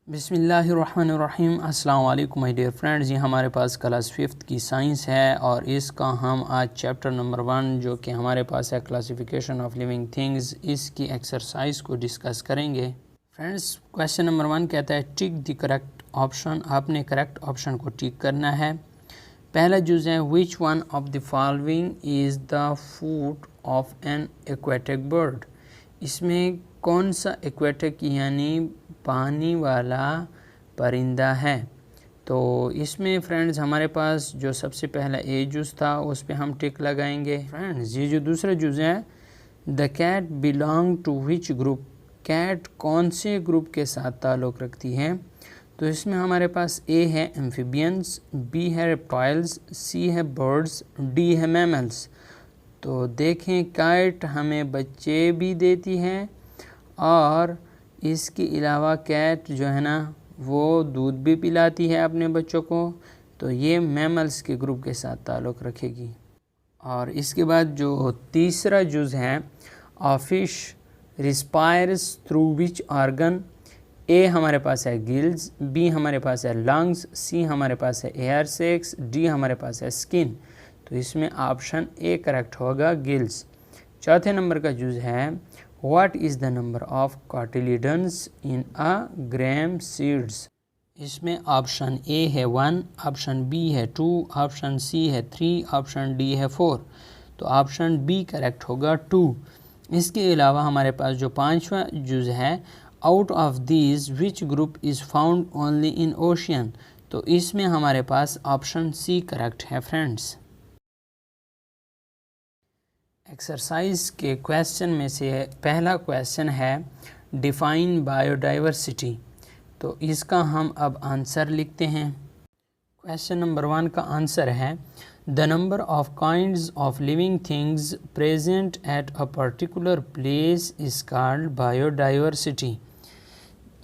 बिस्मिल्लाहिर्रहमानिर्रहीम। अस्सलाम वालेकुम माय डियर फ्रेंड्स। ये हमारे पास क्लास 5th की साइंस है और इसका हम आज चैप्टर नंबर 1 जो कि हमारे पास है क्लासिफिकेशन ऑफ लिविंग थिंग्स, इसकी एक्सरसाइज को डिस्कस करेंगे। फ्रेंड्स, क्वेश्चन नंबर 1 कहता है टिक द करेक्ट ऑप्शन। आपने करेक्ट ऑप्शन को टिक करना है। पहला जुज़ है which one of the following is the food of N aquatic bird. इसमें कौन सा एक्वेटिक यानी पानी वाला परिंदा है। तो इसमें फ्रेंड्स हमारे पास जो सबसे पहला ए जुज़ था उस पे हम टिक लगाएंगे। फ्रेंड्स, ये जो दूसरा जुज़ है the cat belong to which group. Cat कौन से ग्रुप के साथ ताल्लुक़ रखती है। तो इसमें हमारे पास ए है एम्फीबियंस, बी है रेप्टाइल्स, सी है बर्ड्स, डी है मैमल्स। तो देखें कैट हमें बच्चे भी देती है और इसके अलावा कैट जो है ना वो दूध भी पिलाती है अपने बच्चों को। तो ये मैमल्स के ग्रुप के साथ ताल्लुक़ रखेगी। और इसके बाद जो तीसरा जुज़ है a fish respires through which organ. A हमारे पास है गिल्स, बी हमारे पास है लंग्स, सी हमारे पास है एयर सेक्स, डी हमारे पास है स्किन। तो इसमें ऑप्शन ए करेक्ट होगा, गिल्स। चौथे नंबर का जुज़ है what is the number of cotyledons in a gram seeds. इसमें ऑप्शन ए है 1, ऑप्शन बी है 2, ऑप्शन सी है 3, ऑप्शन डी है 4। तो ऑप्शन बी करेक्ट होगा 2। इसके अलावा हमारे पास जो पांचवा जुज़ है out of these which group is found only in ocean. तो इसमें हमारे पास ऑप्शन सी करेक्ट है। फ्रेंड्स, एक्सरसाइज के क्वेश्चन में से पहला क्वेश्चन है डिफाइन बायोडाइवर्सिटी। तो इसका हम अब आंसर लिखते हैं। क्वेश्चन नंबर 1 का आंसर है the number of kinds of living things present at a particular place is called biodiversity.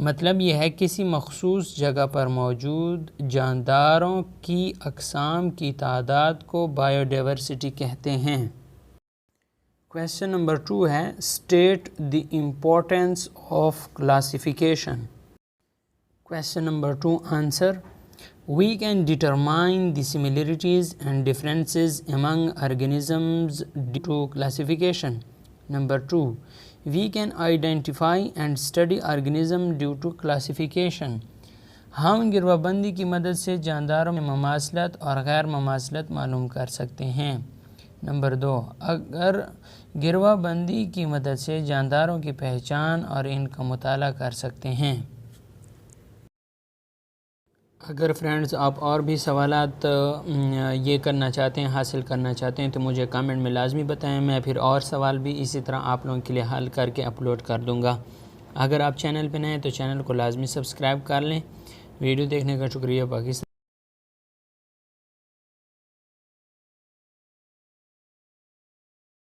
मतलब यह है किसी मखसूस जगह पर मौजूद जानदारों की अक़साम की तादाद को बायोडाइवर्सिटी कहते हैं। क्वेश्चन नंबर 2 है state the importance of classification. Question number 2 answer we can determine the similarities and differences among organisms due to classification. Number 2 we can identify and study organism due to classification. हम गिरवाबंदी की मदद से जानदारों में ममासलत और गैर ममासलत मालूम कर सकते हैं। नंबर 2 अगर गिरवाबंदी की मदद से जानदारों की पहचान और इनका मुताला कर सकते हैं। अगर फ्रेंड्स आप और भी सवालात ये करना चाहते हैं, हासिल करना चाहते हैं तो मुझे कमेंट में लाजमी बताएं। मैं फिर और सवाल भी इसी तरह आप लोगों के लिए हल करके अपलोड कर दूंगा। अगर आप चैनल पर नए हैं तो चैनल को लाजमी सब्सक्राइब कर लें। वीडियो देखने का शुक्रिया। पाकिस्तान।